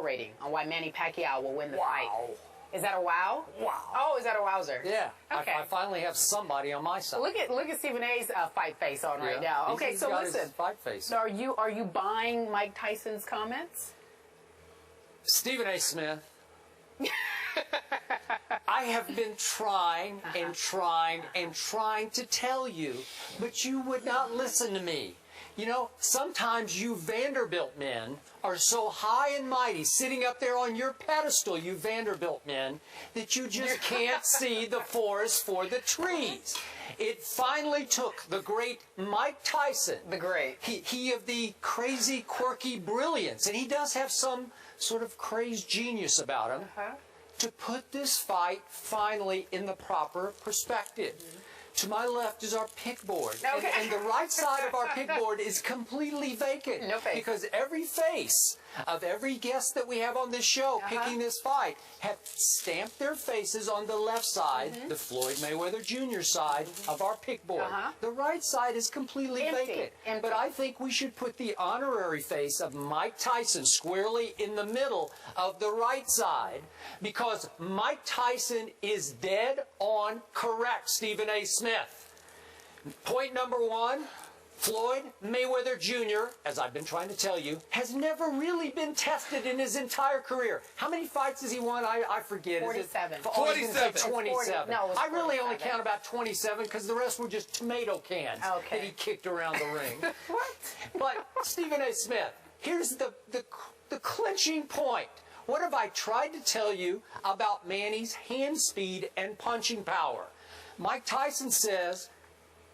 rating on why Manny Pacquiao will win the fight. Is that a wow? Wow. Oh, is that a wowzer? Yeah. Okay. I finally have somebody on my side. Look at Stephen A's fight face on right now. Okay, He's so got his listen. fight face. Are you buying Mike Tyson's comments? Stephen A. Smith. I have been trying and trying and trying to tell you, but you would not listen to me. You know, sometimes you Vanderbilt men are so high and mighty, sitting up there on your pedestal, you Vanderbilt men, that you just can't see the forest for the trees. It finally took the great Mike Tyson. The great. He of the crazy, quirky brilliance, and he does have some sort of crazed genius about him, to put this fight finally in the proper perspective. To my left is our pick board. Okay. And the right side of our pick board is completely vacant. No face. Because every face of every guest that we have on this show picking this fight have stamped their faces on the left side, the Floyd Mayweather Jr. side of our pick board. The right side is completely vacant. But I think we should put the honorary face of Mike Tyson squarely in the middle of the right side, because Mike Tyson is dead on correct, Stephen A. Smith. Point number one, Floyd Mayweather Jr., as I've been trying to tell you, has never really been tested in his entire career. How many fights has he won? I forget. 47. 47. 27. No, it was I really only 47. count about 27 because the rest were just tomato cans that he kicked around the ring. What? But Stephen A. Smith, here's the clinching point. What have I tried to tell you about Manny's hand speed and punching power? Mike Tyson says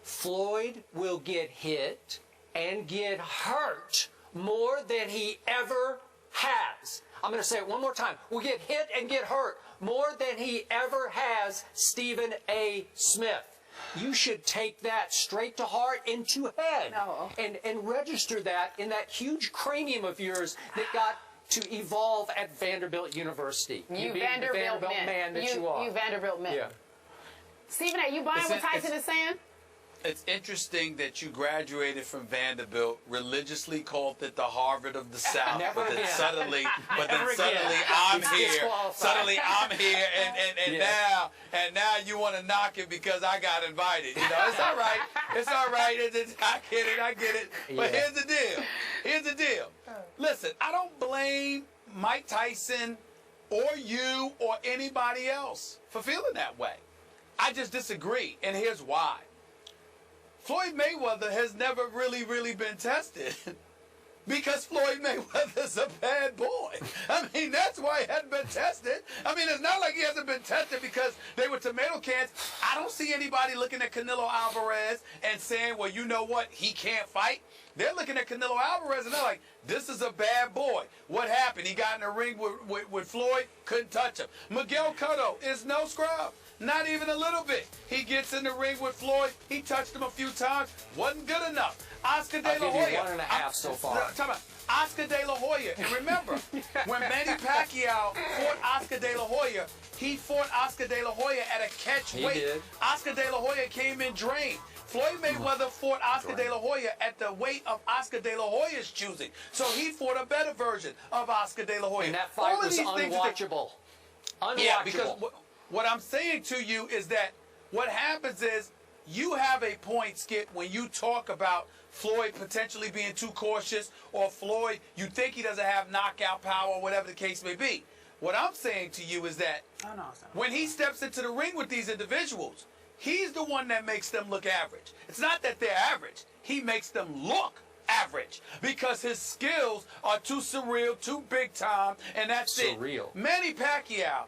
Floyd will get hit and get hurt more than he ever has. I'm going to say it one more time. Will get hit and get hurt more than he ever has, Stephen A. Smith. You should take that straight to heart and to head and register that in that huge cranium of yours that got to evolve at Vanderbilt University. You being the Vanderbilt man that you are. You Vanderbilt men. Yeah. Stephen A., you buying what Tyson is saying? It's interesting that you graduated from Vanderbilt, religiously called it the Harvard of the South, but then suddenly I'm here. Suddenly I'm here, and now you want to knock it because I got invited. You know, it's all right. It's all right. I get it. But here's the deal. Here's the deal. Listen, I don't blame Mike Tyson or you or anybody else for feeling that way. I just disagree, and here's why. Floyd Mayweather has never really been tested because Floyd Mayweather's a bad boy. I mean, that's why he hadn't been tested. I mean, it's not like he hasn't been tested because they were tomato cans. I don't see anybody looking at Canelo Alvarez and saying, well, you know what, he can't fight. They're looking at Canelo Alvarez and they're like, this is a bad boy. What happened? He got in the ring with Floyd, couldn't touch him. Miguel Cotto is no scrub. Not even a little bit. He gets in the ring with Floyd. He touched him a few times. Wasn't good enough. Oscar De La Hoya. I'll give you 1.5 so far. Talk about Oscar De La Hoya. And remember, when Manny Pacquiao fought Oscar De La Hoya, he fought Oscar De La Hoya at a catch weight. He did. Oscar De La Hoya came in drained. Floyd Mayweather fought Oscar De La Hoya at the weight of Oscar De La Hoya's choosing. So he fought a better version of Oscar De La Hoya. And that fight was unwatchable. Unwatchable. Yeah, because what I'm saying to you is that what happens is you have a point, Skip, when you talk about Floyd potentially being too cautious, or Floyd, you think he doesn't have knockout power, or whatever the case may be. What I'm saying to you is that when he steps into the ring with these individuals, he's the one that makes them look average. It's not that they're average. He makes them look average because his skills are too surreal, too big time, and that's surreal. Manny Pacquiao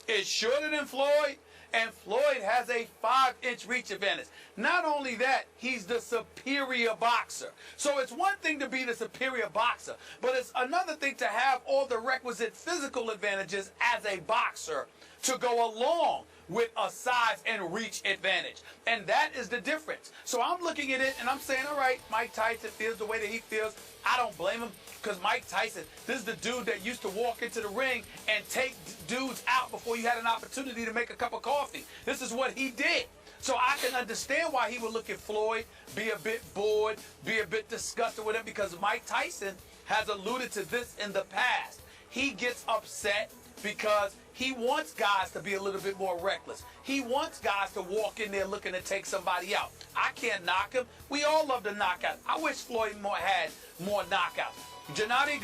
is shorter than Floyd, and Floyd has a 5-inch reach advantage. Not only that, he's the superior boxer. So it's one thing to be the superior boxer, but it's another thing to have all the requisite physical advantages as a boxer to go along with a size and reach advantage. And that is the difference. So I'm looking at it and I'm saying, all right, Mike Tyson feels the way that he feels. I don't blame him because Mike Tyson, this is the dude that used to walk into the ring and take dudes out before you had an opportunity to make a cup of coffee. This is what he did. So I can understand why he would look at Floyd, be a bit bored, be a bit disgusted with him, because Mike Tyson has alluded to this in the past. He gets upset because he wants guys to be a little bit more reckless. He wants guys to walk in there looking to take somebody out. I can't knock him. We all love the knockout. I wish Floyd had more knockouts. Gennady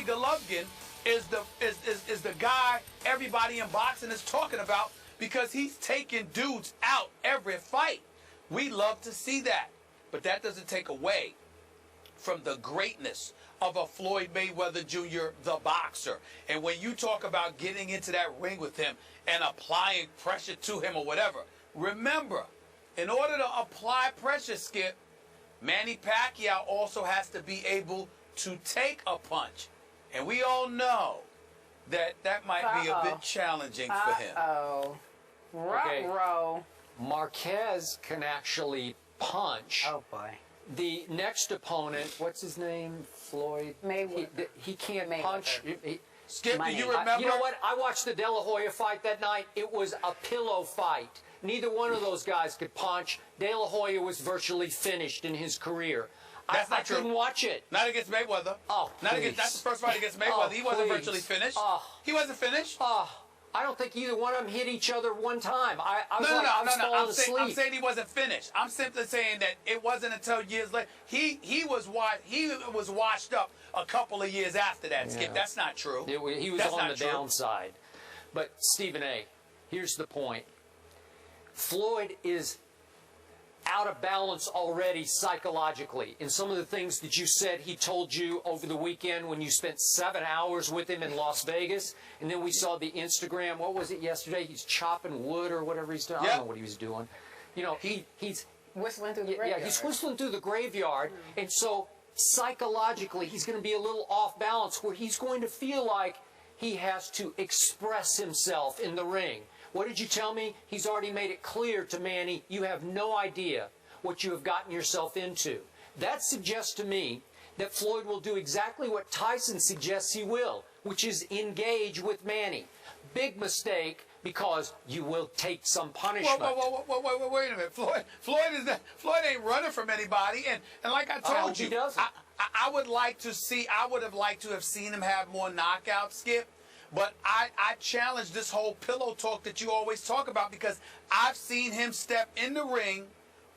Golovkin is the guy everybody in boxing is talking about because he's taking dudes out every fight. We love to see that. But that doesn't take away from the greatness of a Floyd Mayweather Jr., the boxer. And when you talk about getting into that ring with him and applying pressure to him or whatever, remember, in order to apply pressure, Skip, Manny Pacquiao also has to be able to take a punch. And we all know that that might be a bit challenging for him. Okay. Marquez can actually punch. Oh, boy. The next opponent, what's his name? Floyd Mayweather. He can't Mayweather. punch. Skip, do you remember? You know what? I watched the De La Hoya fight that night. It was a pillow fight. Neither one of those guys could punch. De La Hoya was virtually finished in his career. That's not true. I couldn't watch it. Not against Mayweather. Oh, not against. That's the first fight against Mayweather. He wasn't virtually finished. He wasn't finished. I don't think either one of them hit each other one time. I was falling asleep. I'm saying he wasn't finished. I'm simply saying that it wasn't until years later. He was washed up a couple of years after that. Yeah. Skip, that's not true. He was on the downside. But Stephen A., here's the point. Floyd is out of balance already psychologically. And some of the things that you said he told you over the weekend when you spent 7 hours with him in Las Vegas, and then we saw the Instagram, what was it yesterday? He's chopping wood or whatever he's doing. I don't know what he was doing. You know, he's whistling through the graveyard. Yeah, he's whistling through the graveyard. And so psychologically he's going to be a little off balance where he's going to feel like he has to express himself in the ring. What did you tell me? He's already made it clear to Manny, you have no idea what you have gotten yourself into. That suggests to me that Floyd will do exactly what Tyson suggests he will, which is engage with Manny. Big mistake, because you will take some punishment. Wait a minute. Floyd ain't running from anybody, and like I told you, I would have liked to have seen him have more knockouts, Skip. But I challenge this whole pillow talk that you always talk about, because I've seen him step in the ring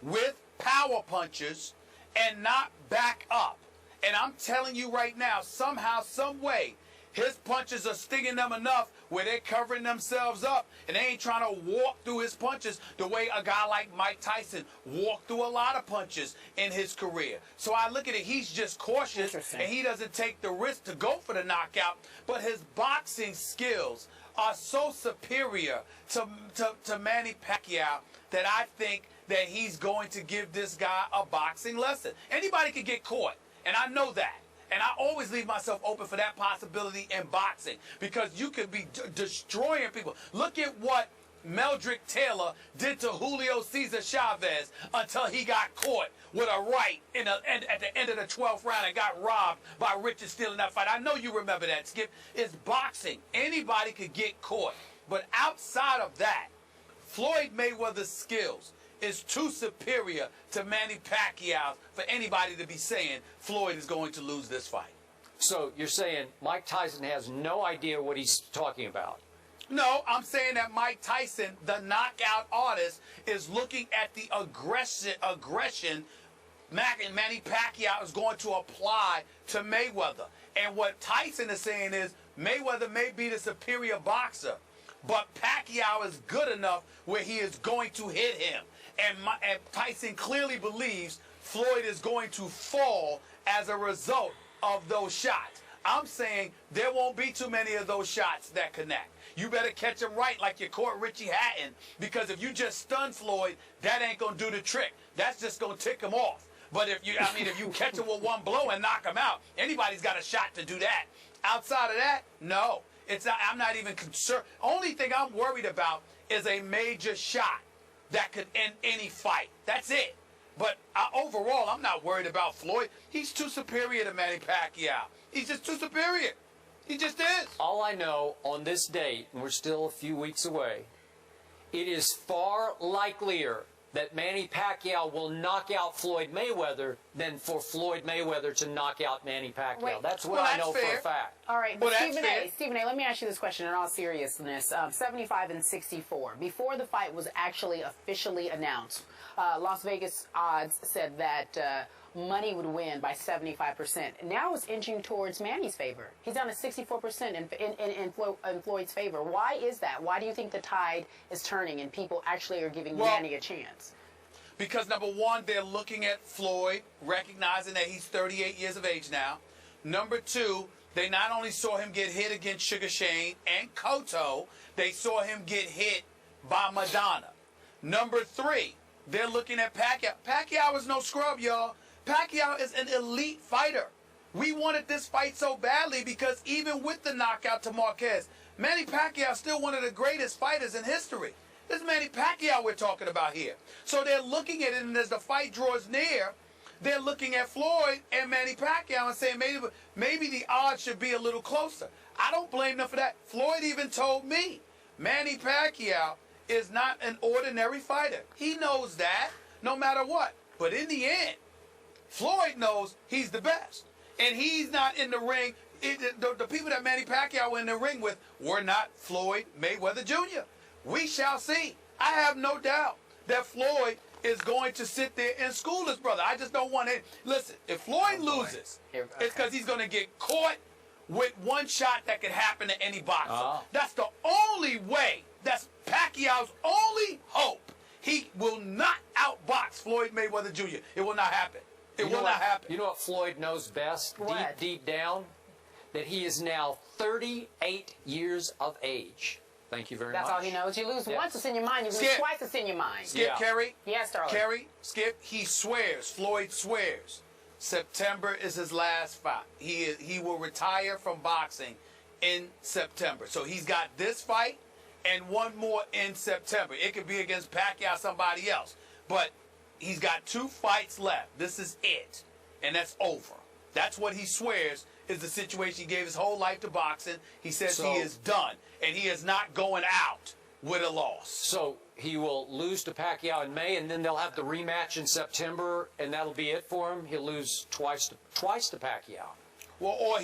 with power punches and not back up. And I'm telling you right now, somehow, some way, his punches are stinging them enough where they're covering themselves up, and they ain't trying to walk through his punches the way a guy like Mike Tyson walked through a lot of punches in his career. So I look at it, he's just cautious, and he doesn't take the risk to go for the knockout. But his boxing skills are so superior to Manny Pacquiao that I think that he's going to give this guy a boxing lesson. Anybody could get caught, and I know that. And I always leave myself open for that possibility in boxing, because you could be destroying people. Look at what Meldrick Taylor did to Julio Cesar Chavez until he got caught with a right at the end of the 12th round and got robbed by Richard Steele in that fight. I know you remember that, Skip. It's boxing. Anybody could get caught. But outside of that, Floyd Mayweather's skills is too superior to Manny Pacquiao for anybody to be saying Floyd is going to lose this fight. So you're saying Mike Tyson has no idea what he's talking about? No, I'm saying that Mike Tyson, the knockout artist, is looking at the aggression Manny Pacquiao is going to apply to Mayweather. And what Tyson is saying is Mayweather may be the superior boxer, but Pacquiao is good enough where he is going to hit him. And Tyson clearly believes Floyd is going to fall as a result of those shots. I'm saying there won't be too many of those shots that connect. You better catch him right like you caught Richie Hatton, because if you just stun Floyd, that ain't going to do the trick. That's just going to tick him off. But if you catch him with one blow and knock him out, anybody's got a shot to do that. Outside of that, no. I'm not even concerned. Only thing I'm worried about is a major shot that could end any fight. That's it. But overall, I'm not worried about Floyd. He's too superior to Manny Pacquiao. He's just too superior. He just is. All I know on this date, and we're still a few weeks away, it is far likelier that Manny Pacquiao will knock out Floyd Mayweather than for Floyd Mayweather to knock out Manny Pacquiao. Wait. That's what I know for a fact. All right, Well, Stephen A., let me ask you this question in all seriousness. 75 and 64. Before the fight was actually officially announced, Las Vegas odds said that Money would win by 75%. Now it's inching towards Manny's favor. He's down to 64% in Floyd's favor. Why is that? Why do you think the tide is turning and people actually are giving Manny a chance? Because, number one, they're looking at Floyd, recognizing that he's 38 years of age now. Number two, they not only saw him get hit against Sugar Shane and Cotto, they saw him get hit by Madonna. Number three, they're looking at Pacquiao. Pacquiao is no scrub, y'all. Pacquiao is an elite fighter. We wanted this fight so badly because even with the knockout to Marquez, Manny Pacquiao is still one of the greatest fighters in history. This is Manny Pacquiao we're talking about here. So they're looking at it, and as the fight draws near, they're looking at Floyd and Manny Pacquiao and saying maybe the odds should be a little closer. I don't blame them for that. Floyd even told me Manny Pacquiao is not an ordinary fighter. He knows that no matter what. But in the end, Floyd knows he's the best. And he's not in the ring. The people that Manny Pacquiao were in the ring with were not Floyd Mayweather Jr. We shall see. I have no doubt that Floyd is going to sit there and school his brother. I just don't want it. Listen, if Floyd loses, it's because he's going to get caught with one shot that could happen to any boxer. That's the only way. That's Pacquiao's only hope. He will not outbox Floyd Mayweather Jr. It will not happen. It will not happen. You know what Floyd knows best, deep down? That he is now 38 years of age. Thank you very much. That's all he knows. You lose once, it's in your mind. You lose twice, it's in your mind. Skip, Kerry. Yes, darling. Kerry, Skip, he swears, Floyd swears, September is his last fight. He will retire from boxing in September. So he's got this fight and one more in September. It could be against Pacquiao, somebody else. But he's got 2 fights left. This is it. And that's over. That's what he swears is the situation. He gave his whole life to boxing. He says he is done. And he is not going out with a loss. So he will lose to Pacquiao in May, and then they'll have the rematch in September, and that'll be it for him. He'll lose twice to Pacquiao. Well, or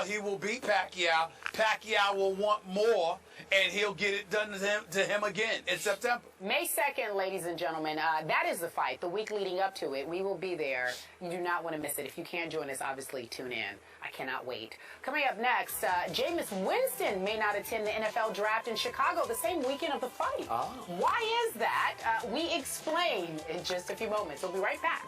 he will beat Pacquiao. Pacquiao will want more, and he'll get it done to him again in September. May 2nd, ladies and gentlemen, that is the fight. The week leading up to it, we will be there. You do not want to miss it. If you can join us, obviously tune in. I cannot wait. Coming up next, Jameis Winston may not attend the NFL draft in Chicago the same weekend of the fight. Why is that? We explain in just a few moments. We'll be right back.